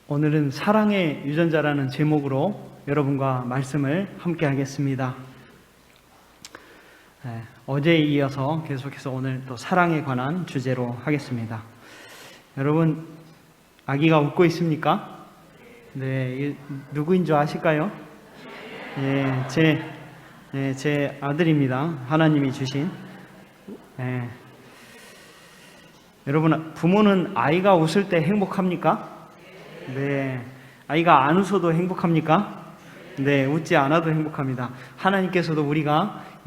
오늘은 사랑의 유전자라는 제목으로 여러분과 말씀을 함께 하겠습니다. 어제에 이어서 계속해서 오늘 또 사랑에 관한 주제로 하겠습니다. 여러분, 아기가 웃고 있습니까? 네, 누구인 줄 아실까요? 제 아들입니다. 하나님이 주신. 여러분, 부모는 아이가 웃을 때 행복합니까? 네. 아이가 안 웃어도 행복합니까? 네, 웃지 않아도 행복합니다. 하나님께서도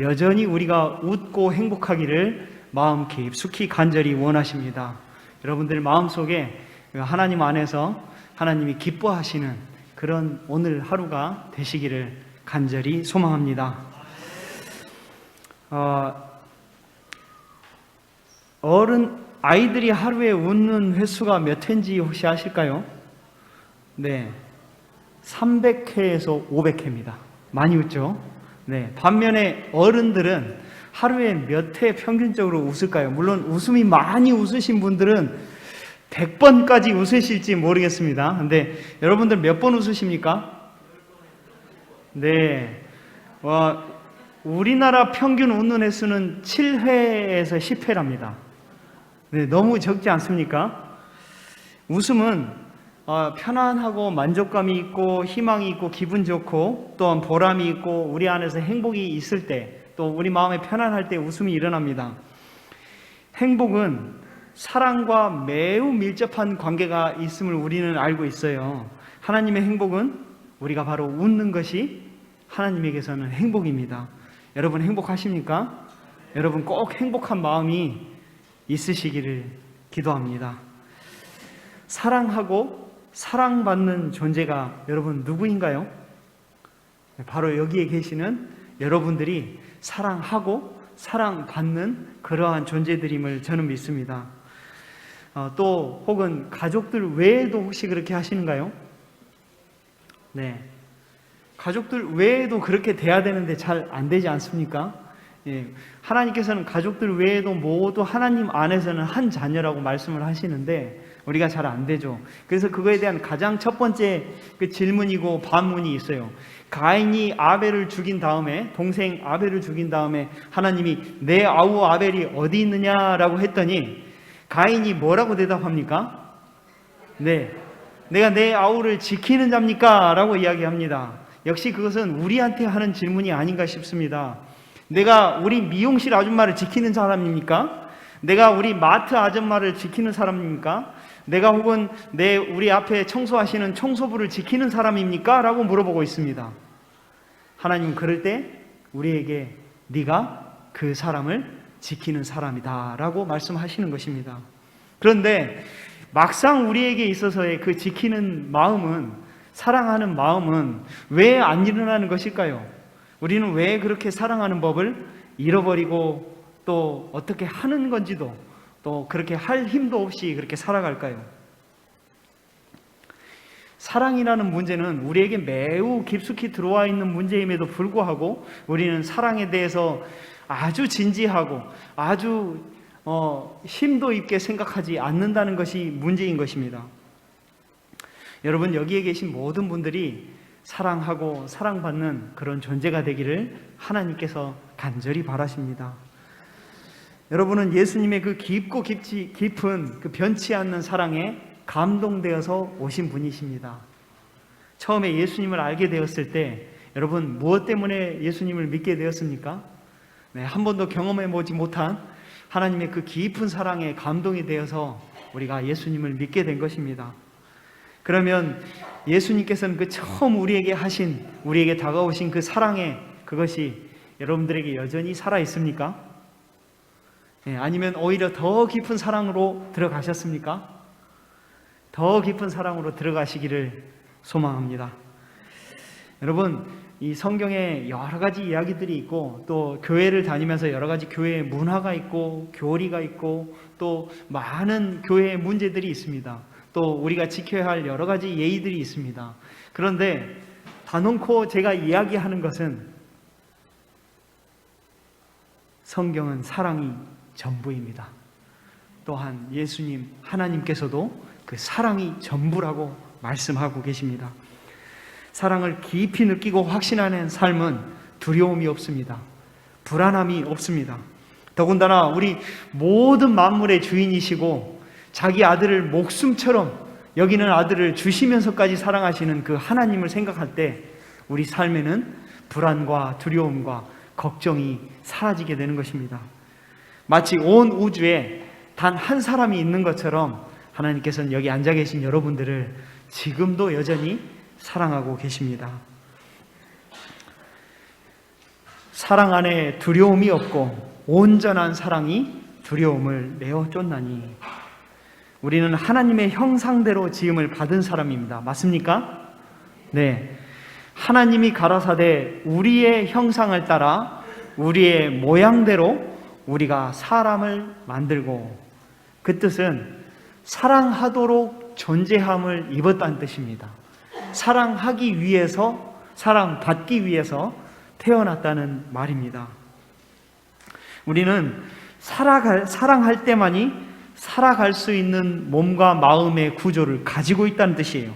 여전히 우리가 웃고 행복하기를 마음 깊숙이 간절히 원하십니다. 여러분들 마음속에 하나님 안에서 하나님이 기뻐하시는 그런 오늘 하루가 되시기를 간절히 소망합니다. 아이들이 하루에 웃는 횟수가 몇 회인지 혹시 아실까요? 네, 300회에서 500회입니다. 많이 웃죠? 네, 반면에 어른들은 하루에 몇 회 평균적으로 웃을까요? 물론 웃음이 많이 웃으신 분들은 100번까지 웃으실지 모르겠습니다. 근데 여러분들 몇 번 웃으십니까? 네, 우리나라 평균 웃는 횟수는 7회에서 10회랍니다. 네, 너무 적지 않습니까? 웃음은 편안하고 만족감이 있고 희망이 있고 기분 좋고 또한 보람이 있고 우리 안에서 행복이 있을 때, 또 우리 마음이 편안할 때 웃음이 일어납니다. 행복은 사랑과 매우 밀접한 관계가 있음을 우리는 알고 있어요. 하나님의 행복은 우리가 바로 웃는 것이 하나님에게서는 행복입니다. 여러분 행복하십니까? 여러분 꼭 행복한 마음이 있으시기를 기도합니다. 사랑하고 사랑받는 존재가 여러분 누구인가요? 바로 여기에 계시는 여러분들이 사랑하고 사랑받는 그러한 존재들임을 저는 믿습니다. 또 혹은 가족들 외에도 혹시 그렇게 하시는가요? 네, 가족들 외에도 그렇게 돼야 되는데 잘 안 되지 않습니까? 하나님께서는 가족들 외에도 모두 하나님 안에서는 한 자녀라고 말씀을 하시는데 우리가 잘 안 되죠. 그래서 그거에 대한 가장 첫 번째 그 질문이고 반문이 있어요. 가인이 아벨을 죽인 다음에, 동생 아벨을 죽인 다음에 하나님이 내 아우 아벨이 어디 있느냐라고 했더니 가인이 뭐라고 대답합니까? 네, 내가 내 아우를 지키는 자입니까? 라고 이야기합니다. 역시 그것은 우리한테 하는 질문이 아닌가 싶습니다. 내가 우리 미용실 아줌마를 지키는 사람입니까? 내가 우리 마트 아줌마를 지키는 사람입니까? 내가 혹은 우리 앞에 청소하시는 청소부를 지키는 사람입니까? 라고 물어보고 있습니다. 하나님은 그럴 때 우리에게 네가 그 사람을 지키는 사람이다 라고 말씀하시는 것입니다. 그런데 막상 우리에게 있어서의 그 지키는 마음은, 사랑하는 마음은 왜 안 일어나는 것일까요? 우리는 왜 그렇게 사랑하는 법을 잃어버리고 또 어떻게 하는 건지도, 또 그렇게 할 힘도 없이 그렇게 살아갈까요? 사랑이라는 문제는 우리에게 매우 깊숙이 들어와 있는 문제임에도 불구하고 우리는 사랑에 대해서 아주 진지하고 아주 심도 있게 생각하지 않는다는 것이 문제인 것입니다. 여러분, 여기에 계신 모든 분들이 사랑하고 사랑받는 그런 존재가 되기를 하나님께서 간절히 바라십니다. 여러분은 예수님의 그 깊고 깊은 그 변치 않는 사랑에 감동되어서 오신 분이십니다. 처음에 예수님을 알게 되었을 때 여러분 무엇 때문에 예수님을 믿게 되었습니까? 네, 한 번도 경험해 보지 못한 하나님의 그 깊은 사랑에 감동이 되어서 우리가 예수님을 믿게 된 것입니다. 그러면 예수님께서는 그 처음 우리에게 다가오신 그 사랑의 그것이 여러분들에게 여전히 살아 있습니까? 아니면 오히려 더 깊은 사랑으로 들어가셨습니까? 더 깊은 사랑으로 들어가시기를 소망합니다. 여러분, 이 성경에 여러 가지 이야기들이 있고 또 교회를 다니면서 여러 가지 교회의 문화가 있고 교리가 있고 또 많은 교회의 문제들이 있습니다. 또 우리가 지켜야 할 여러 가지 예의들이 있습니다. 그런데 단언코 제가 이야기하는 것은 성경은 사랑이 전부입니다. 또한 예수님, 하나님께서도 그 사랑이 전부라고 말씀하고 계십니다. 사랑을 깊이 느끼고 확신하는 삶은 두려움이 없습니다. 불안함이 없습니다. 더군다나 우리 모든 만물의 주인이시고 자기 아들을 목숨처럼 여기는 아들을 주시면서까지 사랑하시는 그 하나님을 생각할 때 우리 삶에는 불안과 두려움과 걱정이 사라지게 되는 것입니다. 마치 온 우주에 단 한 사람이 있는 것처럼 하나님께서는 여기 앉아 계신 여러분들을 지금도 여전히 사랑하고 계십니다. 사랑 안에 두려움이 없고 온전한 사랑이 두려움을 내어 쫓나니. 우리는 하나님의 형상대로 지음을 받은 사람입니다. 맞습니까? 네. 하나님이 가라사대 우리의 형상을 따라 우리의 모양대로 우리가 사람을 만들고, 그 뜻은 사랑하도록 존재함을 입었다는 뜻입니다. 사랑하기 위해서, 사랑받기 위해서 태어났다는 말입니다. 우리는 사랑할 때만이 살아갈 수 있는 몸과 마음의 구조를 가지고 있다는 뜻이에요.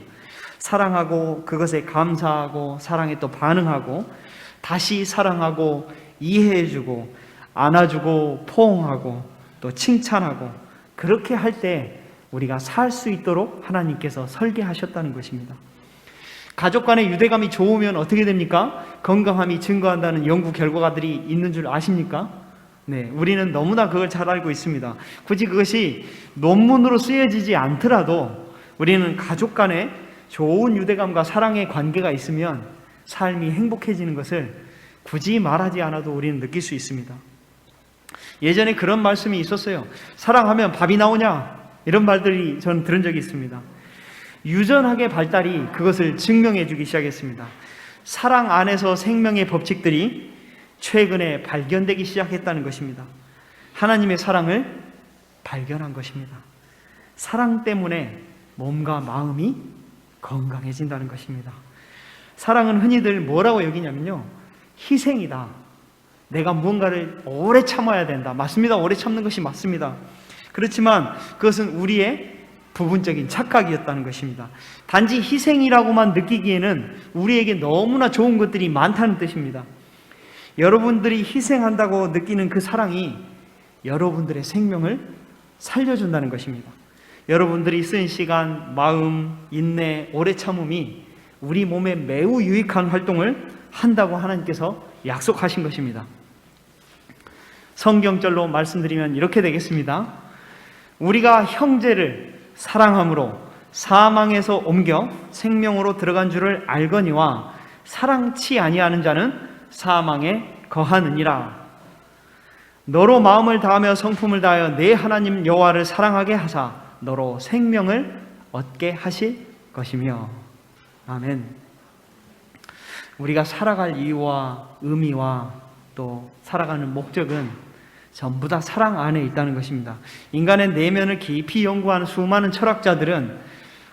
사랑하고 그것에 감사하고 사랑에 또 반응하고 다시 사랑하고 이해해주고 안아주고 포옹하고 또 칭찬하고, 그렇게 할 때 우리가 살 수 있도록 하나님께서 설계하셨다는 것입니다. 가족 간의 유대감이 좋으면 어떻게 됩니까? 건강함이 증가한다는 연구 결과들이 있는 줄 아십니까? 네, 우리는 너무나 그걸 잘 알고 있습니다. 굳이 그것이 논문으로 쓰여지지 않더라도 우리는 가족 간에 좋은 유대감과 사랑의 관계가 있으면 삶이 행복해지는 것을 굳이 말하지 않아도 우리는 느낄 수 있습니다. 예전에 그런 말씀이 있었어요. 사랑하면 밥이 나오냐? 이런 말들이 저는 들은 적이 있습니다. 유전학의 발달이 그것을 증명해 주기 시작했습니다. 사랑 안에서 생명의 법칙들이 최근에 발견되기 시작했다는 것입니다. 하나님의 사랑을 발견한 것입니다. 사랑 때문에 몸과 마음이 건강해진다는 것입니다. 사랑은 흔히들 뭐라고 여기냐면요, 희생이다. 내가 무언가를 오래 참아야 된다. 맞습니다. 오래 참는 것이 맞습니다. 그렇지만 그것은 우리의 부분적인 착각이었다는 것입니다. 단지 희생이라고만 느끼기에는 우리에게 너무나 좋은 것들이 많다는 뜻입니다. 여러분들이 희생한다고 느끼는 그 사랑이 여러분들의 생명을 살려준다는 것입니다. 여러분들이 쓴 시간, 마음, 인내, 오래 참음이 우리 몸에 매우 유익한 활동을 한다고 하나님께서 약속하신 것입니다. 성경절로 말씀드리면 이렇게 되겠습니다. 우리가 형제를 사랑함으로 사망에서 옮겨 생명으로 들어간 줄을 알거니와 사랑치 아니하는 자는 사망에 거하느니라. 너로 마음을 다하며 성품을 다하여 내 하나님 여호와를 사랑하게 하사 너로 생명을 얻게 하실 것이며. 아멘. 우리가 살아갈 이유와 의미와 또 살아가는 목적은 전부 다 사랑 안에 있다는 것입니다. 인간의 내면을 깊이 연구하는 수많은 철학자들은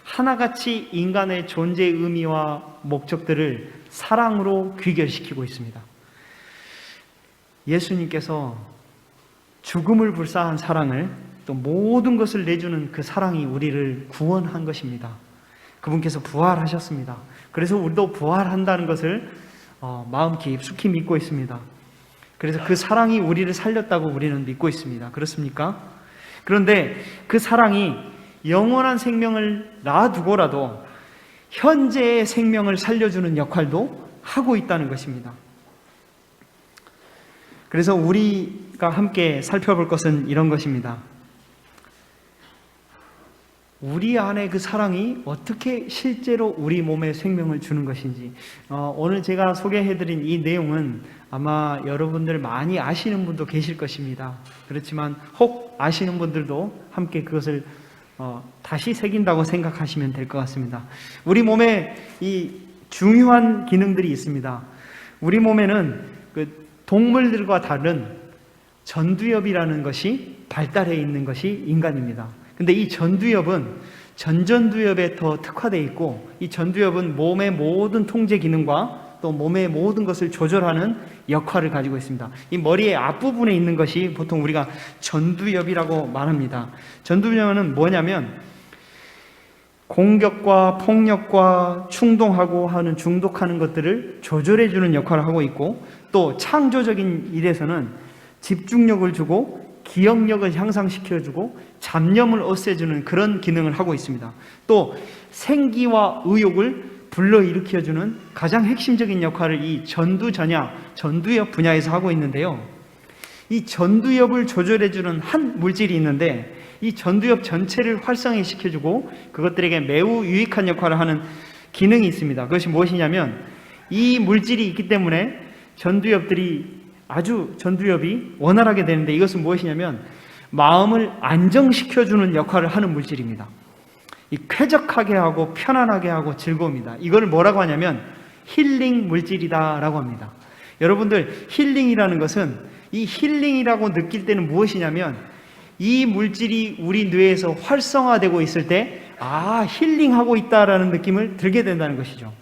하나같이 인간의 존재의 의미와 목적들을 사랑으로 귀결시키고 있습니다. 예수님께서 죽음을 불사한 사랑을, 또 모든 것을 내주는 그 사랑이 우리를 구원한 것입니다. 그분께서 부활하셨습니다. 그래서 우리도 부활한다는 것을 마음 깊숙이 믿고 있습니다. 그래서 그 사랑이 우리를 살렸다고 우리는 믿고 있습니다. 그렇습니까? 그런데 그 사랑이 영원한 생명을 놔두고라도 현재의 생명을 살려주는 역할도 하고 있다는 것입니다. 그래서 우리가 함께 살펴볼 것은 이런 것입니다. 우리 안에 그 사랑이 어떻게 실제로 우리 몸에 생명을 주는 것인지, 오늘 제가 소개해드린 이 내용은 아마 여러분들 많이 아시는 분도 계실 것입니다. 그렇지만 혹 아시는 분들도 함께 그것을 다시 새긴다고 생각하시면 될 것 같습니다. 우리 몸에 이 중요한 기능들이 있습니다. 우리 몸에는 그 동물들과 다른 전두엽이라는 것이 발달해 있는 것이 인간입니다. 근데 이 전두엽은 전전두엽에 더 특화되어 있고, 이 전두엽은 몸의 모든 통제 기능과 또 몸의 모든 것을 조절하는 역할을 가지고 있습니다. 이 머리의 앞부분에 있는 것이 보통 우리가 전두엽이라고 말합니다. 전두엽은 뭐냐면 공격과 폭력과 충동하고 하는 중독하는 것들을 조절해주는 역할을 하고 있고, 또 창조적인 일에서는 집중력을 주고 기억력을 향상시켜주고 잡념을 없애주는 그런 기능을 하고 있습니다. 또 생기와 의욕을 불러일으켜주는 가장 핵심적인 역할을 이 전두전야, 전두엽 분야에서 하고 있는데요. 이 전두엽을 조절해주는 한 물질이 있는데, 이 전두엽 전체를 활성화시켜주고 그것들에게 매우 유익한 역할을 하는 기능이 있습니다. 그것이 무엇이냐면, 이 물질이 있기 때문에 전두엽이 원활하게 되는데, 이것은 무엇이냐면 마음을 안정시켜주는 역할을 하는 물질입니다. 이 쾌적하게 하고 편안하게 하고 즐거움이다. 이걸 뭐라고 하냐면 힐링 물질이다라고 합니다. 여러분들, 힐링이라는 것은, 이 힐링이라고 느낄 때는 무엇이냐면, 이 물질이 우리 뇌에서 활성화되고 있을 때 힐링하고 있다라는 느낌을 들게 된다는 것이죠.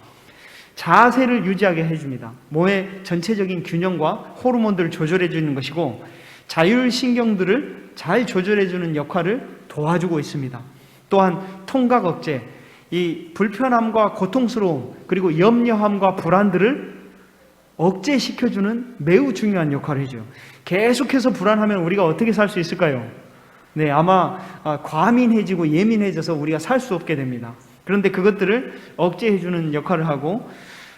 자세를 유지하게 해줍니다. 몸의 전체적인 균형과 호르몬들을 조절해 주는 것이고, 자율신경들을 잘 조절해 주는 역할을 도와주고 있습니다. 또한 통각 억제, 이 불편함과 고통스러움, 그리고 염려함과 불안들을 억제시켜주는 매우 중요한 역할을 해줘요. 계속해서 불안하면 우리가 어떻게 살 수 있을까요? 네, 아마 과민해지고 예민해져서 우리가 살 수 없게 됩니다. 그런데 그것들을 억제해주는 역할을 하고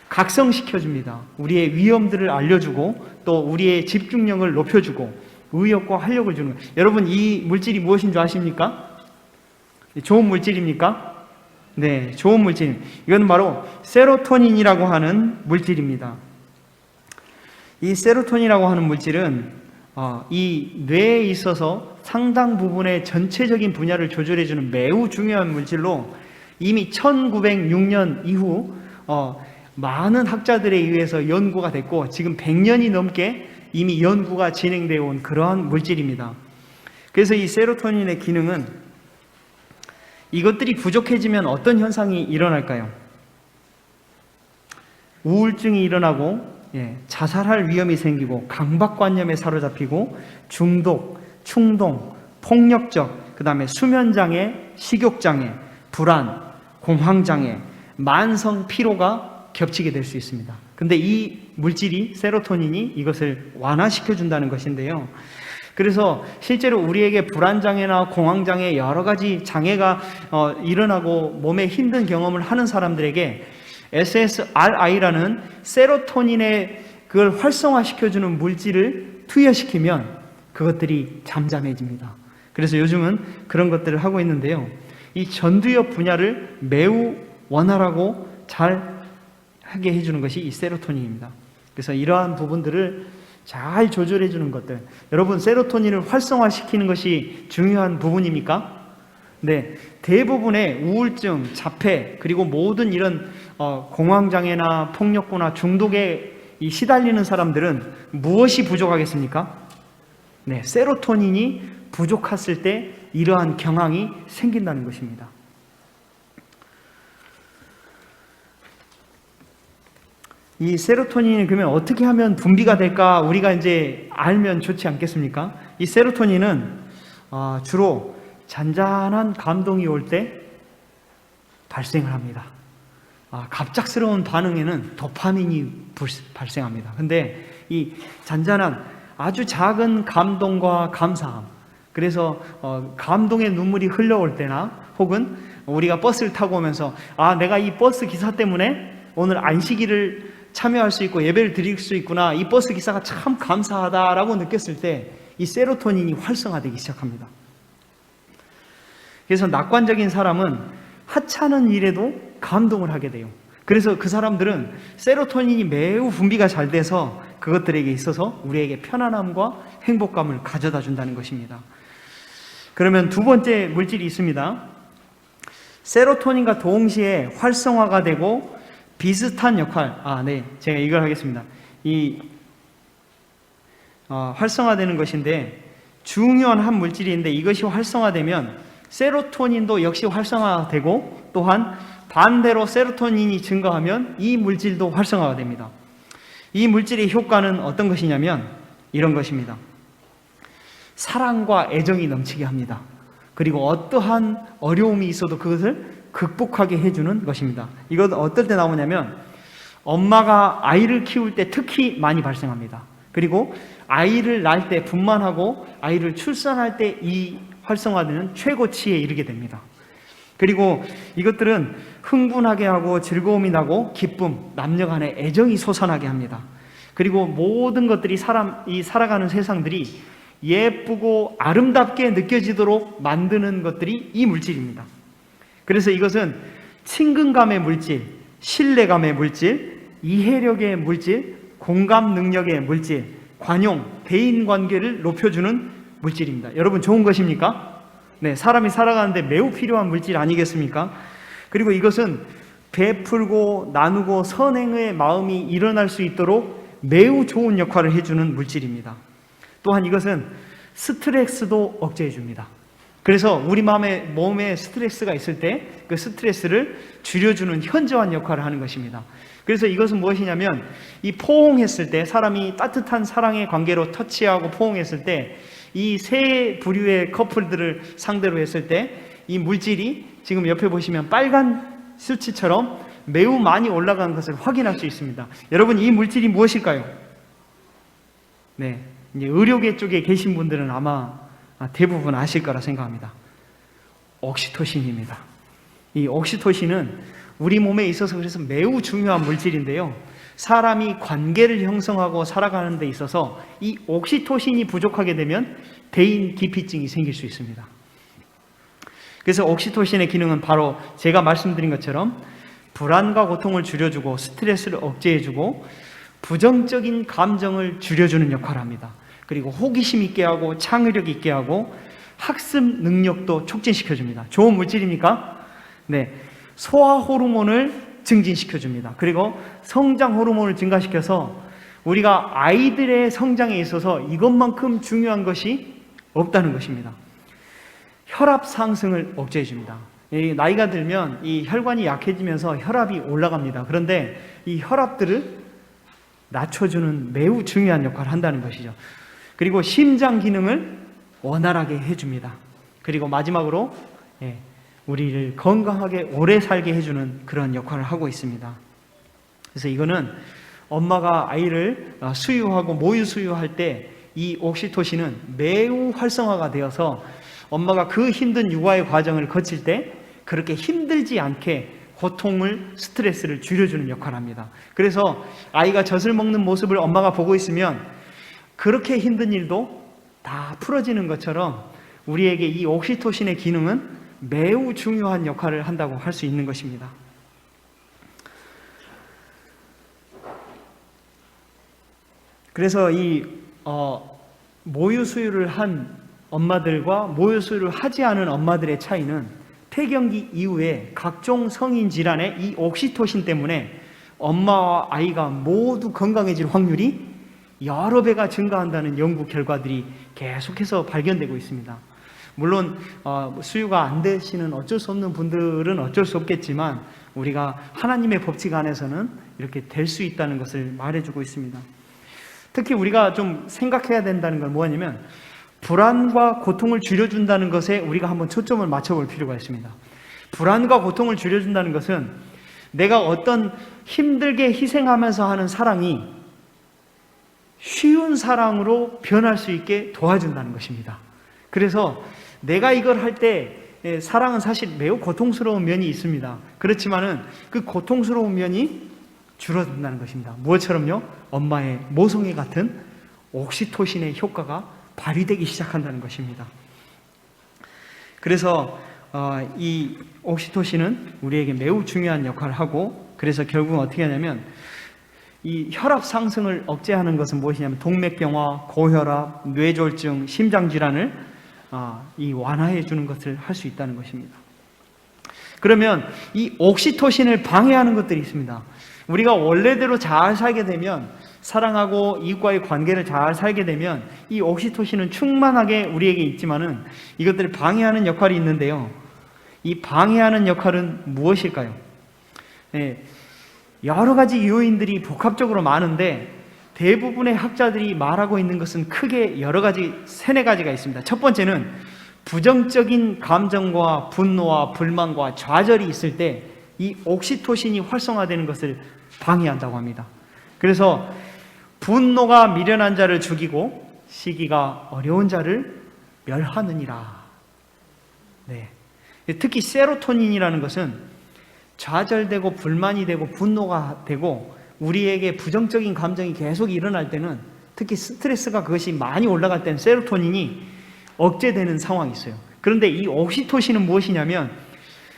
각성시켜줍니다. 우리의 위험들을 알려주고 또 우리의 집중력을 높여주고 의욕과 활력을 주는 거예요. 여러분, 이 물질이 무엇인 줄 아십니까? 좋은 물질입니까? 네, 좋은 물질. 이건 바로 세로토닌이라고 하는 물질입니다. 이 세로토닌이라고 하는 물질은 이 뇌에 있어서 상당 부분의 전체적인 분야를 조절해주는 매우 중요한 물질로, 이미 1906년 이후 많은 학자들에 의해서 연구가 됐고, 지금 100년이 넘게 이미 연구가 진행되어 온 그러한 물질입니다. 그래서 이 세로토닌의 기능은, 이것들이 부족해지면 어떤 현상이 일어날까요? 우울증이 일어나고, 자살할 위험이 생기고, 강박관념에 사로잡히고, 중독, 충동, 폭력적, 그 다음에 수면장애, 식욕장애, 불안, 공황장애, 만성 피로가 겹치게 될 수 있습니다. 근데 이 물질이, 세로토닌이 이것을 완화시켜준다는 것인데요. 그래서 실제로 우리에게 불안장애나 공황장애, 여러 가지 장애가 일어나고 몸에 힘든 경험을 하는 사람들에게 SSRI라는 세로토닌의 그걸 활성화시켜주는 물질을 투여시키면 그것들이 잠잠해집니다. 그래서 요즘은 그런 것들을 하고 있는데요. 이 전두엽 분야를 매우 원활하고 잘 하게 해주는 것이 이 세로토닌입니다. 그래서 이러한 부분들을 잘 조절해 주는 것들, 여러분, 세로토닌을 활성화시키는 것이 중요한 부분입니까? 네, 대부분의 우울증, 자폐, 그리고 모든 이런 공황장애나 폭력고나 중독에 시달리는 사람들은 무엇이 부족하겠습니까? 네, 세로토닌이 부족했을 때 이러한 경향이 생긴다는 것입니다. 이 세로토닌이 그러면 어떻게 하면 분비가 될까? 우리가 이제 알면 좋지 않겠습니까? 이 세로토닌은 주로 잔잔한 감동이 올 때 발생을 합니다. 갑작스러운 반응에는 도파민이 발생합니다. 근데 이 잔잔한 아주 작은 감동과 감사함, 그래서 감동의 눈물이 흘러올 때나, 혹은 우리가 버스를 타고 오면서 내가 이 버스 기사 때문에 오늘 안식일을 참여할 수 있고 예배를 드릴 수 있구나, 이 버스 기사가 참 감사하다라고 느꼈을 때 이 세로토닌이 활성화되기 시작합니다. 그래서 낙관적인 사람은 하찮은 일에도 감동을 하게 돼요. 그래서 그 사람들은 세로토닌이 매우 분비가 잘 돼서 그것들에게 있어서 우리에게 편안함과 행복감을 가져다 준다는 것입니다. 그러면 두 번째 물질이 있습니다. 세로토닌과 동시에 활성화가 되고 비슷한 역할, 제가 이걸 하겠습니다. 활성화되는 것인데, 중요한 한 물질인데 이것이 활성화되면 세로토닌도 역시 활성화되고, 또한 반대로 세로토닌이 증가하면 이 물질도 활성화가 됩니다. 이 물질의 효과는 어떤 것이냐면 이런 것입니다. 사랑과 애정이 넘치게 합니다. 그리고 어떠한 어려움이 있어도 그것을 극복하게 해주는 것입니다. 이건 어떨 때 나오냐면 엄마가 아이를 키울 때 특히 많이 발생합니다. 그리고 아이를 낳을 때 분만하고 아이를 출산할 때 이 활성화되는 최고치에 이르게 됩니다. 그리고 이것들은 흥분하게 하고 즐거움이 나고 기쁨, 남녀 간의 애정이 솟아나게 합니다. 그리고 모든 것들이 이 살아가는 세상들이 예쁘고 아름답게 느껴지도록 만드는 것들이 이 물질입니다. 그래서 이것은 친근감의 물질, 신뢰감의 물질, 이해력의 물질, 공감 능력의 물질, 관용, 대인관계를 높여주는 물질입니다. 여러분 좋은 것입니까? 네, 사람이 살아가는데 매우 필요한 물질 아니겠습니까? 그리고 이것은 베풀고 나누고 선행의 마음이 일어날 수 있도록 매우 좋은 역할을 해주는 물질입니다. 또한 이것은 스트레스도 억제해 줍니다. 그래서 우리 몸에 스트레스가 있을 때 그 스트레스를 줄여주는 현저한 역할을 하는 것입니다. 그래서 이것은 무엇이냐면 이 포옹했을 때 사람이 따뜻한 사랑의 관계로 터치하고 포옹했을 때 이 세 부류의 커플들을 상대로 했을 때 이 물질이 지금 옆에 보시면 빨간 수치처럼 매우 많이 올라간 것을 확인할 수 있습니다. 여러분 이 물질이 무엇일까요? 네, 이제 의료계 쪽에 계신 분들은 아마 대부분 아실 거라 생각합니다. 옥시토신입니다. 이 옥시토신은 우리 몸에 있어서 그래서 매우 중요한 물질인데요. 사람이 관계를 형성하고 살아가는 데 있어서 이 옥시토신이 부족하게 되면 대인 기피증이 생길 수 있습니다. 그래서 옥시토신의 기능은 바로 제가 말씀드린 것처럼 불안과 고통을 줄여주고 스트레스를 억제해주고 부정적인 감정을 줄여주는 역할을 합니다. 그리고 호기심 있게 하고 창의력 있게 하고 학습 능력도 촉진시켜줍니다. 좋은 물질입니까? 네, 소화 호르몬을 증진시켜줍니다. 그리고 성장 호르몬을 증가시켜서 우리가 아이들의 성장에 있어서 이것만큼 중요한 것이 없다는 것입니다. 혈압 상승을 억제해줍니다. 나이가 들면 이 혈관이 약해지면서 혈압이 올라갑니다. 그런데 이 혈압들을 낮춰주는 매우 중요한 역할을 한다는 것이죠. 그리고 심장 기능을 원활하게 해줍니다. 그리고 마지막으로 우리를 건강하게 오래 살게 해주는 그런 역할을 하고 있습니다. 그래서 이거는 엄마가 아이를 수유하고 모유 수유할 때 이 옥시토신은 매우 활성화가 되어서 엄마가 그 힘든 육아의 과정을 거칠 때 그렇게 힘들지 않게 고통을, 스트레스를 줄여주는 역할을 합니다. 그래서 아이가 젖을 먹는 모습을 엄마가 보고 있으면 그렇게 힘든 일도 다 풀어지는 것처럼 우리에게 이 옥시토신의 기능은 매우 중요한 역할을 한다고 할 수 있는 것입니다. 그래서 이 모유 수유를 한 엄마들과 모유 수유를 하지 않은 엄마들의 차이는 폐경기 이후에 각종 성인 질환의 이 옥시토신 때문에 엄마와 아이가 모두 건강해질 확률이 여러 배가 증가한다는 연구 결과들이 계속해서 발견되고 있습니다. 물론 수유가 안 되시는 어쩔 수 없는 분들은 어쩔 수 없겠지만 우리가 하나님의 법칙 안에서는 이렇게 될 수 있다는 것을 말해주고 있습니다. 특히 우리가 좀 생각해야 된다는 건 뭐냐면 불안과 고통을 줄여준다는 것에 우리가 한번 초점을 맞춰볼 필요가 있습니다. 불안과 고통을 줄여준다는 것은 내가 어떤 힘들게 희생하면서 하는 사랑이 쉬운 사랑으로 변할 수 있게 도와준다는 것입니다. 그래서 내가 이걸 할 때 사랑은 사실 매우 고통스러운 면이 있습니다. 그렇지만은 그 고통스러운 면이 줄어든다는 것입니다. 무엇처럼요? 엄마의 모성애 같은 옥시토신의 효과가 발휘되기 시작한다는 것입니다. 그래서 이 옥시토신은 우리에게 매우 중요한 역할을 하고, 그래서 결국은 어떻게 하냐면 이 혈압 상승을 억제하는 것은 무엇이냐면 동맥경화, 고혈압, 뇌졸중, 심장질환을 이 완화해 주는 것을 할 수 있다는 것입니다. 그러면 이 옥시토신을 방해하는 것들이 있습니다. 우리가 원래대로 잘 살게 되면, 사랑하고 이웃과의 관계를 잘 살게 되면 이 옥시토신은 충만하게 우리에게 있지만은 이것들을 방해하는 역할이 있는데요. 이 방해하는 역할은 무엇일까요? 여러 가지 요인들이 복합적으로 많은데 대부분의 학자들이 말하고 있는 것은 크게 여러 가지, 3-4가지가 있습니다. 첫 번째는 부정적인 감정과 분노와 불만과 좌절이 있을 때 이 옥시토신이 활성화되는 것을 방해한다고 합니다. 그래서 분노가 미련한 자를 죽이고 시기가 어려운 자를 멸하느니라. 네. 특히 세로토닌이라는 것은 좌절되고 불만이 되고 분노가 되고 우리에게 부정적인 감정이 계속 일어날 때는, 특히 스트레스가 그것이 많이 올라갈 때는 세로토닌이 억제되는 상황이 있어요. 그런데 이 옥시토신은 무엇이냐면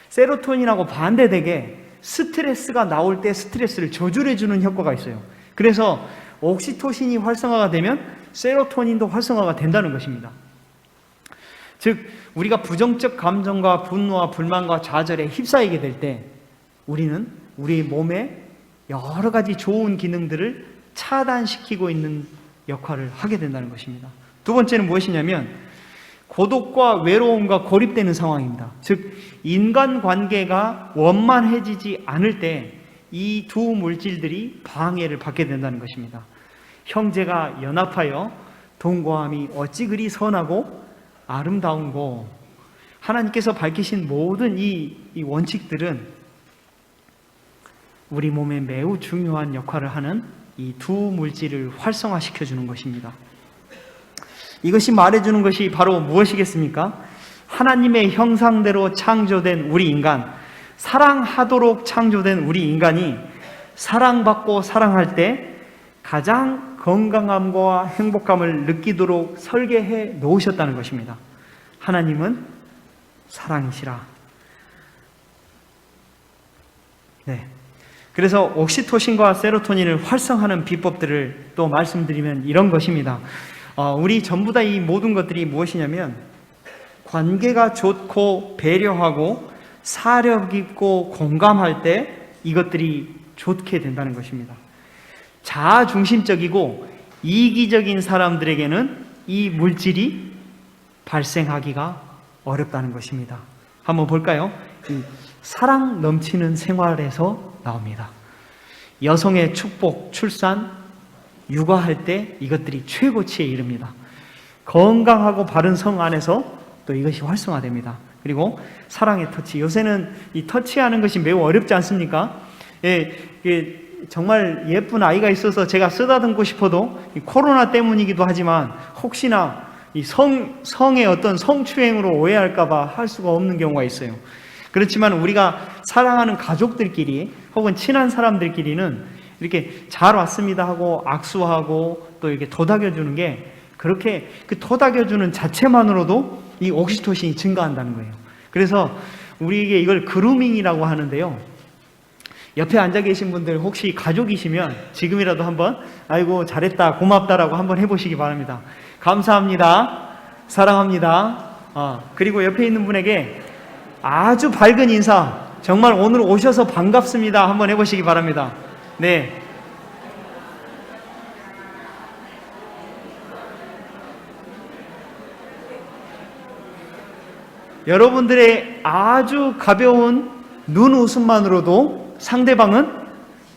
세로토닌하고 반대되게 스트레스가 나올 때 스트레스를 저줄해 주는 효과가 있어요. 그래서 옥시토신이 활성화가 되면 세로토닌도 활성화가 된다는 것입니다. 즉 우리가 부정적 감정과 분노와 불만과 좌절에 휩싸이게 될 때 우리는 우리 몸에 여러 가지 좋은 기능들을 차단시키고 있는 역할을 하게 된다는 것입니다. 두 번째는 무엇이냐면 고독과 외로움과 고립되는 상황입니다. 즉 인간관계가 원만해지지 않을 때 이 두 물질들이 방해를 받게 된다는 것입니다. 형제가 연합하여 동거함이 어찌 그리 선하고 아름다운고. 하나님께서 밝히신 모든 이 원칙들은 우리 몸에 매우 중요한 역할을 하는 이 두 물질을 활성화시켜 주는 것입니다. 이것이 말해주는 것이 바로 무엇이겠습니까? 하나님의 형상대로 창조된 우리 인간, 사랑하도록 창조된 우리 인간이 사랑받고 사랑할 때 가장 건강함과 행복감을 느끼도록 설계해 놓으셨다는 것입니다. 하나님은 사랑이시라. 네. 그래서 옥시토신과 세로토닌을 활성화하는 비법들을 또 말씀드리면 이런 것입니다. 우리 전부 다 이 모든 것들이 무엇이냐면 관계가 좋고 배려하고 사려 깊고 공감할 때 이것들이 좋게 된다는 것입니다. 자아중심적이고 이기적인 사람들에게는 이 물질이 발생하기가 어렵다는 것입니다. 한번 볼까요? 이 사랑 넘치는 생활에서 나옵니다. 여성의 축복, 출산, 육아할 때 이것들이 최고치에 이릅니다. 건강하고 바른 성 안에서 또 이것이 활성화됩니다. 그리고 사랑의 터치. 요새는 이 터치하는 것이 매우 어렵지 않습니까? 정말 예쁜 아이가 있어서 제가 쓰다듬고 싶어도 코로나 때문이기도 하지만 혹시나 이 성의 어떤 성추행으로 오해할까봐 할 수가 없는 경우가 있어요. 그렇지만 우리가 사랑하는 가족들끼리 혹은 친한 사람들끼리는 이렇게 잘 왔습니다 하고 악수하고 또 이렇게 토닥여주는 게 그렇게 그 토닥여주는 자체만으로도 이 옥시토신이 증가한다는 거예요. 그래서 우리에게 이걸 그루밍이라고 하는데요. 옆에 앉아 계신 분들 혹시 가족이시면 지금이라도 한번 아이고 잘했다 고맙다라고 한번 해보시기 바랍니다. 감사합니다. 사랑합니다. 그리고 옆에 있는 분에게 아주 밝은 인사, 정말 오늘 오셔서 반갑습니다 한번 해보시기 바랍니다. 네. 여러분들의 아주 가벼운 눈 웃음만으로도 상대방은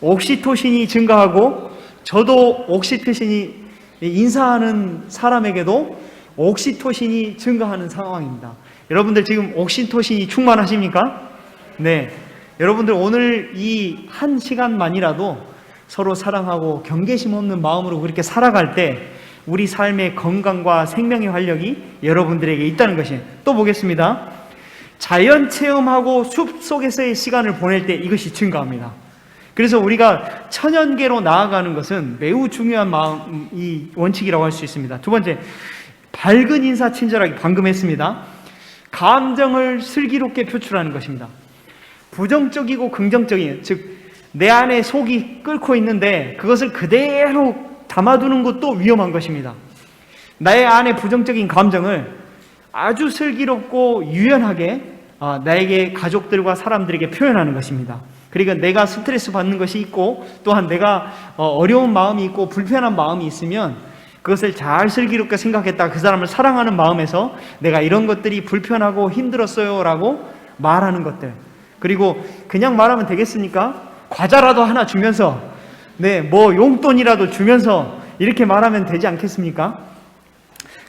옥시토신이 증가하고 저도 옥시토신이 인사하는 사람에게도 옥시토신이 증가하는 상황입니다. 여러분들 지금 옥시토신이 충만하십니까? 네. 여러분들 오늘 이 한 시간만이라도 서로 사랑하고 경계심 없는 마음으로 그렇게 살아갈 때 우리 삶의 건강과 생명의 활력이 여러분들에게 있다는 것이. 또 보겠습니다. 자연 체험하고 숲 속에서의 시간을 보낼 때 이것이 증가합니다. 그래서 우리가 천연계로 나아가는 것은 매우 중요한 이 원칙이라고 할 수 있습니다. 두 번째, 밝은 인사 친절하게 방금 했습니다. 감정을 슬기롭게 표출하는 것입니다. 부정적이고 긍정적인, 즉 내 안에 속이 끓고 있는데 그것을 그대로 담아두는 것도 위험한 것입니다. 나의 안에 부정적인 감정을 아주 슬기롭고 유연하게 나에게 가족들과 사람들에게 표현하는 것입니다. 그러니까 내가 스트레스 받는 것이 있고 또한 내가 어려운 마음이 있고 불편한 마음이 있으면 그것을 잘 슬기롭게 생각했다. 그 사람을 사랑하는 마음에서 내가 이런 것들이 불편하고 힘들었어요 라고 말하는 것들. 그리고 그냥 말하면 되겠습니까? 과자라도 하나 주면서 뭐 용돈이라도 주면서 이렇게 말하면 되지 않겠습니까?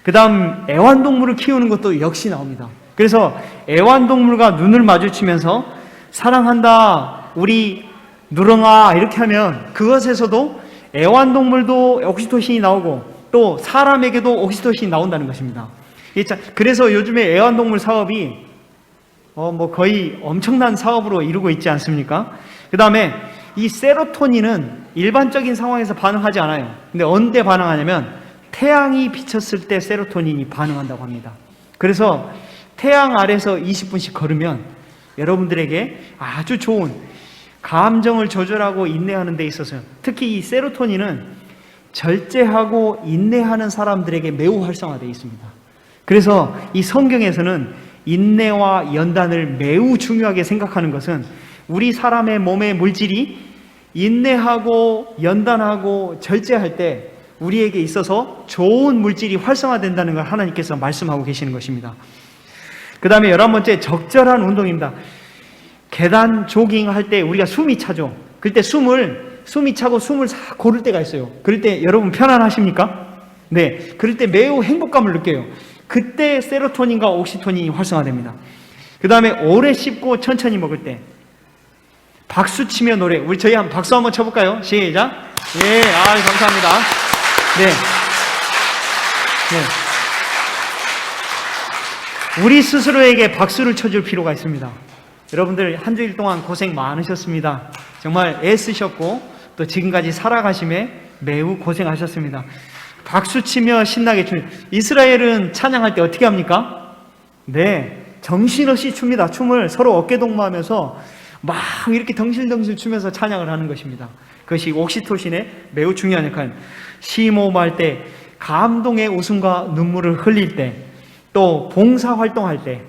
그 다음 애완동물을 키우는 것도 역시 나옵니다. 그래서 애완동물과 눈을 마주치면서 사랑한다, 우리 누렁아, 이렇게 하면 그것에서도 애완동물도 옥시토신이 나오고 또 사람에게도 옥시토신이 나온다는 것입니다. 그래서 요즘에 애완동물 사업이 거의 엄청난 사업으로 이루고 있지 않습니까? 그 다음에 이 세로토닌은 일반적인 상황에서 반응하지 않아요. 근데 언제 반응하냐면 태양이 비쳤을 때 세로토닌이 반응한다고 합니다. 그래서 태양 아래서 20분씩 걸으면 여러분들에게 아주 좋은 감정을 조절하고 인내하는 데 있어서, 특히 이 세로토닌은 절제하고 인내하는 사람들에게 매우 활성화되어 있습니다. 그래서 이 성경에서는 인내와 연단을 매우 중요하게 생각하는 것은 우리 사람의 몸의 물질이 인내하고 연단하고 절제할 때 우리에게 있어서 좋은 물질이 활성화된다는 걸 하나님께서 말씀하고 계시는 것입니다. 그 다음에 11번째, 적절한 운동입니다. 계단 조깅 할 때 우리가 숨이 차죠. 그럴 때 숨이 차고 숨을 싹 고를 때가 있어요. 그럴 때 여러분 편안하십니까? 네. 그럴 때 매우 행복감을 느껴요. 그때 세로토닌과 옥시토닌이 활성화됩니다. 그 다음에 오래 씹고 천천히 먹을 때 박수 치며 노래. 저희 박수 한번 쳐볼까요? 시작. 예, 감사합니다. 네. 우리 스스로에게 박수를 쳐줄 필요가 있습니다. 여러분들 한 주일 동안 고생 많으셨습니다. 정말 애쓰셨고 또 지금까지 살아가심에 매우 고생하셨습니다. 박수치며 신나게 춤. 이스라엘은 찬양할 때 어떻게 합니까? 네, 정신없이 춥니다. 춤을 서로 어깨동무하면서 막 이렇게 덩실덩실 추면서 찬양을 하는 것입니다. 그것이 옥시토신의 매우 중요한 역할입니다. 시모음할 때, 감동의 웃음과 눈물을 흘릴 때, 또 봉사활동할 때,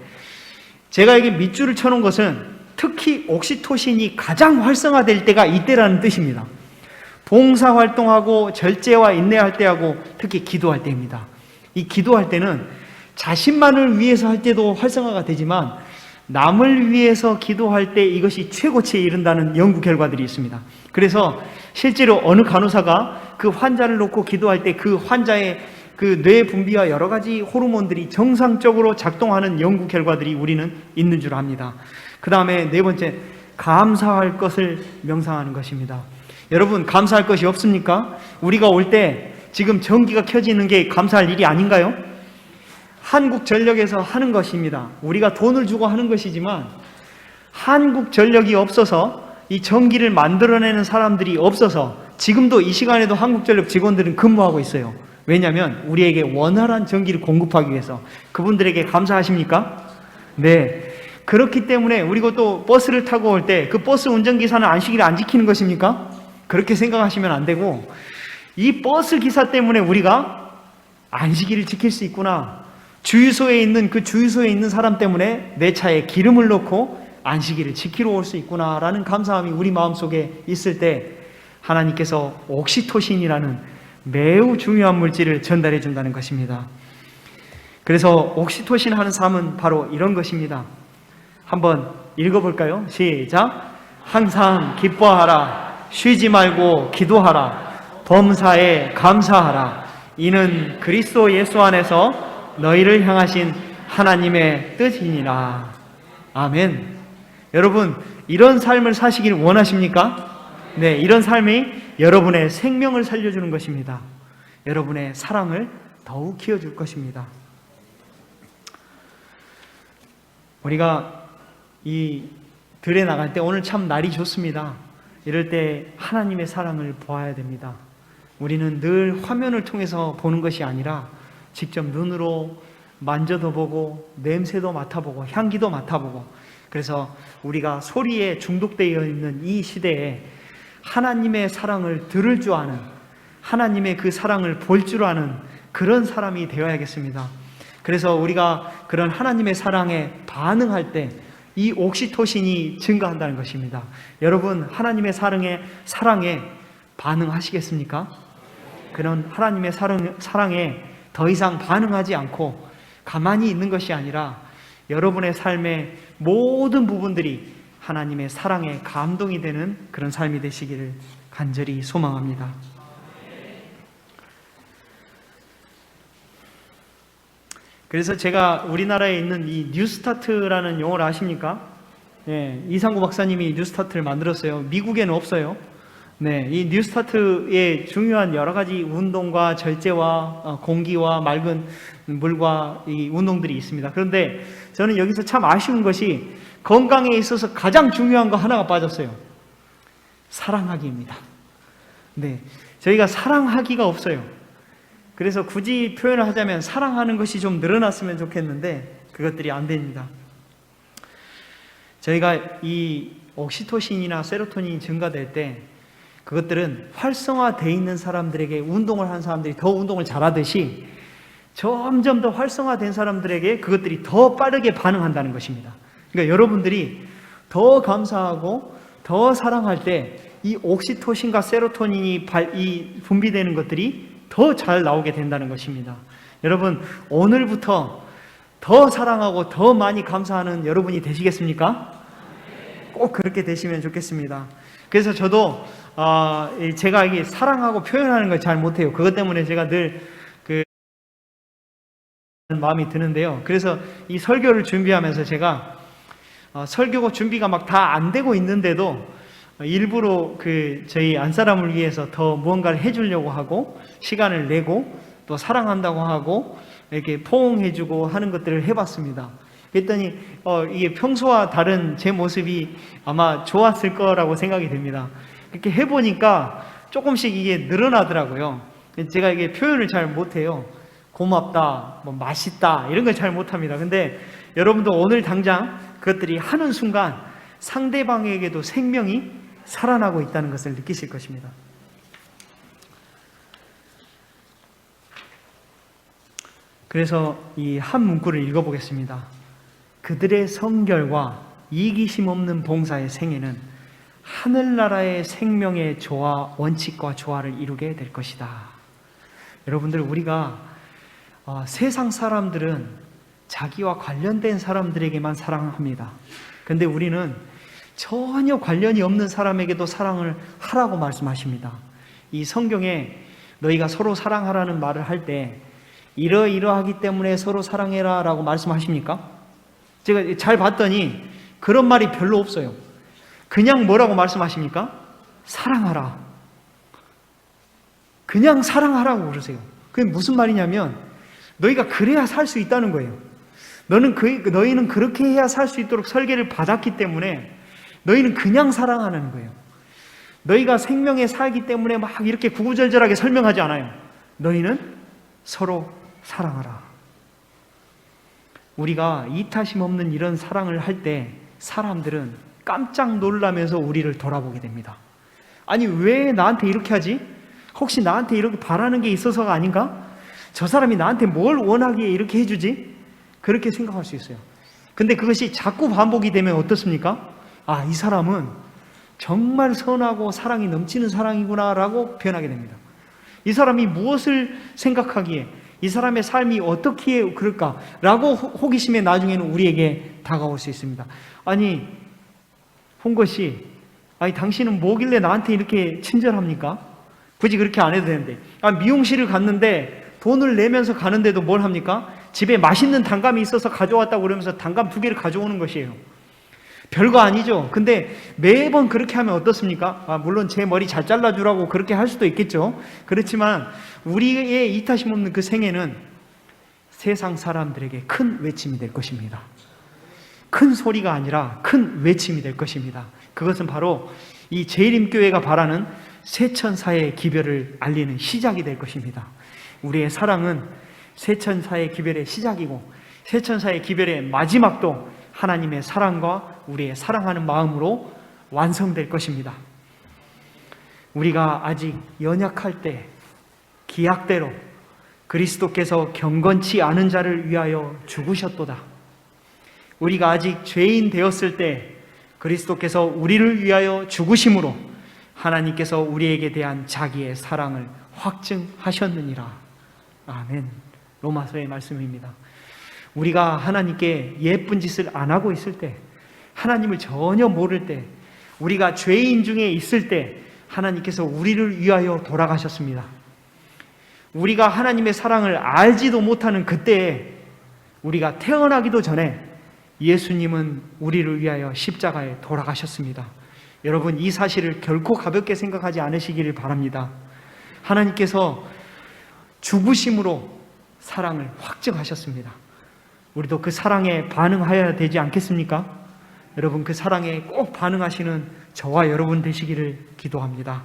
제가 여기 밑줄을 쳐놓은 것은 특히 옥시토신이 가장 활성화될 때가 이때라는 뜻입니다. 봉사활동하고 절제와 인내할 때하고 특히 기도할 때입니다. 이 기도할 때는 자신만을 위해서 할 때도 활성화가 되지만 남을 위해서 기도할 때 이것이 최고치에 이른다는 연구 결과들이 있습니다. 그래서 실제로 어느 간호사가 그 환자를 놓고 기도할 때 그 환자의 그 뇌 분비와 여러 가지 호르몬들이 정상적으로 작동하는 연구 결과들이 우리는 있는 줄 압니다. 그 다음에 4번째, 감사할 것을 명상하는 것입니다. 여러분, 감사할 것이 없습니까? 우리가 올 때 지금 전기가 켜지는 게 감사할 일이 아닌가요? 한국전력에서 하는 것입니다. 우리가 돈을 주고 하는 것이지만 한국전력이 없어서, 이 전기를 만들어내는 사람들이 없어서 지금도 이 시간에도 한국전력 직원들은 근무하고 있어요. 왜냐하면 우리에게 원활한 전기를 공급하기 위해서. 그분들에게 감사하십니까? 네. 그렇기 때문에 우리가 또 버스를 타고 올 때 그 버스 운전기사는 안식일을 안 지키는 것입니까? 그렇게 생각하시면 안 되고, 이 버스 기사 때문에 우리가 안식일을 지킬 수 있구나, 주유소에 있는 사람 때문에 내 차에 기름을 넣고 안식일을 지키러 올 수 있구나라는 감사함이 우리 마음속에 있을 때 하나님께서 옥시토신이라는 매우 중요한 물질을 전달해 준다는 것입니다. 그래서 옥시토신 하는 삶은 바로 이런 것입니다. 한번 읽어볼까요? 시작. 항상 기뻐하라. 쉬지 말고 기도하라. 범사에 감사하라. 이는 그리스도 예수 안에서 너희를 향하신 하나님의 뜻이니라. 아멘. 여러분, 이런 삶을 사시길 원하십니까? 네, 이런 삶이 여러분의 생명을 살려주는 것입니다. 여러분의 사랑을 더욱 키워줄 것입니다. 우리가 이 들에 나갈 때 오늘 참 날이 좋습니다. 이럴 때 하나님의 사랑을 보아야 됩니다. 우리는 늘 화면을 통해서 보는 것이 아니라 직접 눈으로 만져도 보고 냄새도 맡아보고 향기도 맡아보고, 그래서 우리가 소리에 중독되어 있는 이 시대에 하나님의 사랑을 들을 줄 아는, 하나님의 그 사랑을 볼 줄 아는 그런 사람이 되어야겠습니다. 그래서 우리가 그런 하나님의 사랑에 반응할 때 이 옥시토신이 증가한다는 것입니다. 여러분, 하나님의 사랑에 반응하시겠습니까? 그런 하나님의 사랑에 더 이상 반응하지 않고 가만히 있는 것이 아니라 여러분의 삶의 모든 부분들이 하나님의 사랑에 감동이 되는 그런 삶이 되시기를 간절히 소망합니다. 그래서 제가 우리나라에 있는 이 뉴스타트라는 용어를 아십니까? 네, 이상구 박사님이 뉴스타트를 만들었어요. 미국에는 없어요. 네, 이 뉴스타트의 중요한 여러 가지 운동과 절제와 공기와 맑은 물과 이 운동들이 있습니다. 그런데 저는 여기서 참 아쉬운 것이 건강에 있어서 가장 중요한 거 하나가 빠졌어요. 사랑하기입니다. 네, 저희가 사랑하기가 없어요. 그래서 굳이 표현을 하자면 사랑하는 것이 좀 늘어났으면 좋겠는데 그것들이 안 됩니다. 저희가 이 옥시토신이나 세로토닌이 증가될 때 그것들은 활성화되어 있는 사람들에게, 운동을 한 사람들이 더 운동을 잘하듯이 점점 더 활성화된 사람들에게 그것들이 더 빠르게 반응한다는 것입니다. 그러니까 여러분들이 더 감사하고 더 사랑할 때 이 옥시토신과 세로토닌이 분비되는 것들이 더 잘 나오게 된다는 것입니다. 여러분, 오늘부터 더 사랑하고 더 많이 감사하는 여러분이 되시겠습니까? 꼭 그렇게 되시면 좋겠습니다. 그래서 저도 제가 이게 사랑하고 표현하는 걸 잘 못해요. 그것 때문에 제가 늘 마음이 드는데요. 그래서 이 설교를 준비하면서 제가 설교 준비가 막 다 안 되고 있는데도 일부러 저희 안사람을 위해서 더 무언가를 해주려고 하고 시간을 내고 또 사랑한다고 하고 이렇게 포옹해주고 하는 것들을 해봤습니다. 그랬더니 이게 평소와 다른 제 모습이 아마 좋았을 거라고 생각이 됩니다. 이렇게 해보니까 조금씩 이게 늘어나더라고요. 제가 이게 표현을 잘 못해요. 고맙다, 뭐 맛있다 이런 걸 잘 못합니다. 근데 여러분도 오늘 당장 그것들이 하는 순간 상대방에게도 생명이 살아나고 있다는 것을 느끼실 것입니다. 그래서 이 한 문구를 읽어보겠습니다. 그들의 성결과 이기심 없는 봉사의 생애는 하늘나라의 생명의 조화, 원칙과 조화를 이루게 될 것이다. 여러분들, 우리가 세상 사람들은 자기와 관련된 사람들에게만 사랑합니다. 그런데 우리는 전혀 관련이 없는 사람에게도 사랑을 하라고 말씀하십니다. 이 성경에 너희가 서로 사랑하라는 말을 할 때 이러이러하기 때문에 서로 사랑해라 라고 말씀하십니까? 제가 잘 봤더니 그런 말이 별로 없어요. 그냥 뭐라고 말씀하십니까? 사랑하라. 그냥 사랑하라고 그러세요. 그게 무슨 말이냐면 너희가 그래야 살 수 있다는 거예요. 너희는 그렇게 해야 살 수 있도록 설계를 받았기 때문에 너희는 그냥 사랑하는 거예요. 너희가 생명에 살기 때문에 막 이렇게 구구절절하게 설명하지 않아요. 너희는 서로 사랑하라. 우리가 이타심 없는 이런 사랑을 할 때 사람들은 깜짝 놀라면서 우리를 돌아보게 됩니다. 아니, 왜 나한테 이렇게 하지? 혹시 나한테 이렇게 바라는 게 있어서가 아닌가? 저 사람이 나한테 뭘 원하기에 이렇게 해주지? 그렇게 생각할 수 있어요. 근데 그것이 자꾸 반복이 되면 어떻습니까? 이 사람은 정말 선하고 사랑이 넘치는 사랑이구나 라고 표현하게 됩니다. 이 사람이 무엇을 생각하기에, 이 사람의 삶이 어떻게 그럴까 라고 호기심에 나중에는 우리에게 다가올 수 있습니다. 아니, 홍것이, 당신은 뭐길래 나한테 이렇게 친절합니까? 굳이 그렇게 안 해도 되는데. 미용실을 갔는데 돈을 내면서 가는데도 뭘 합니까? 집에 맛있는 단감이 있어서 가져왔다고 그러면서 단감 2개를 가져오는 것이에요. 별거 아니죠. 근데 매번 그렇게 하면 어떻습니까? 물론 제 머리 잘 잘라주라고 그렇게 할 수도 있겠죠. 그렇지만 우리의 이타심 없는 그 생애는 세상 사람들에게 큰 외침이 될 것입니다. 큰 소리가 아니라 큰 외침이 될 것입니다. 그것은 바로 이 재림교회가 바라는 세천사의 기별을 알리는 시작이 될 것입니다. 우리의 사랑은 세천사의 기별의 시작이고 세천사의 기별의 마지막도 하나님의 사랑과 우리의 사랑하는 마음으로 완성될 것입니다. 우리가 아직 연약할 때 기약대로 그리스도께서 경건치 않은 자를 위하여 죽으셨도다. 우리가 아직 죄인 되었을 때 그리스도께서 우리를 위하여 죽으심으로 하나님께서 우리에게 대한 자기의 사랑을 확증하셨느니라. 아멘. 로마서의 말씀입니다. 우리가 하나님께 예쁜 짓을 안 하고 있을 때, 하나님을 전혀 모를 때, 우리가 죄인 중에 있을 때 하나님께서 우리를 위하여 돌아가셨습니다. 우리가 하나님의 사랑을 알지도 못하는 그때에 우리가 태어나기도 전에 예수님은 우리를 위하여 십자가에 돌아가셨습니다. 여러분, 이 사실을 결코 가볍게 생각하지 않으시기를 바랍니다. 하나님께서 죽으심으로 사랑을 확증하셨습니다. 우리도 그 사랑에 반응하여야 되지 않겠습니까? 여러분, 그 사랑에 꼭 반응하시는 저와 여러분 되시기를 기도합니다.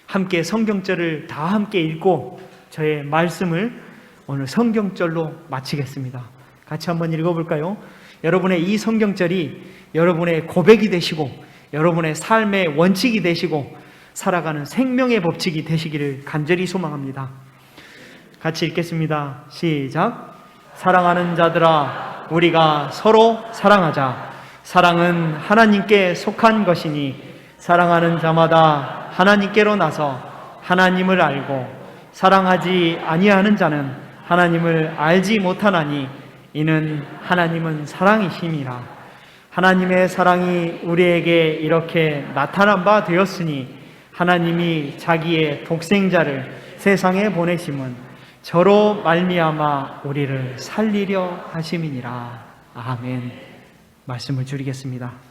함께 성경절을 다 함께 읽고 저의 말씀을 오늘 성경절로 마치겠습니다. 같이 한번 읽어볼까요? 여러분의 이 성경절이 여러분의 고백이 되시고 여러분의 삶의 원칙이 되시고 살아가는 생명의 법칙이 되시기를 간절히 소망합니다. 같이 읽겠습니다. 시작. 사랑하는 자들아, 우리가 서로 사랑하자. 사랑은 하나님께 속한 것이니 사랑하는 자마다 하나님께로 나서 하나님을 알고 사랑하지 아니하는 자는 하나님을 알지 못하나니 이는 하나님은 사랑이심이라. 하나님의 사랑이 우리에게 이렇게 나타난 바 되었으니 하나님이 자기의 독생자를 세상에 보내심은 저로 말미암아 우리를 살리려 하심이니라. 아멘. 말씀을 줄이겠습니다.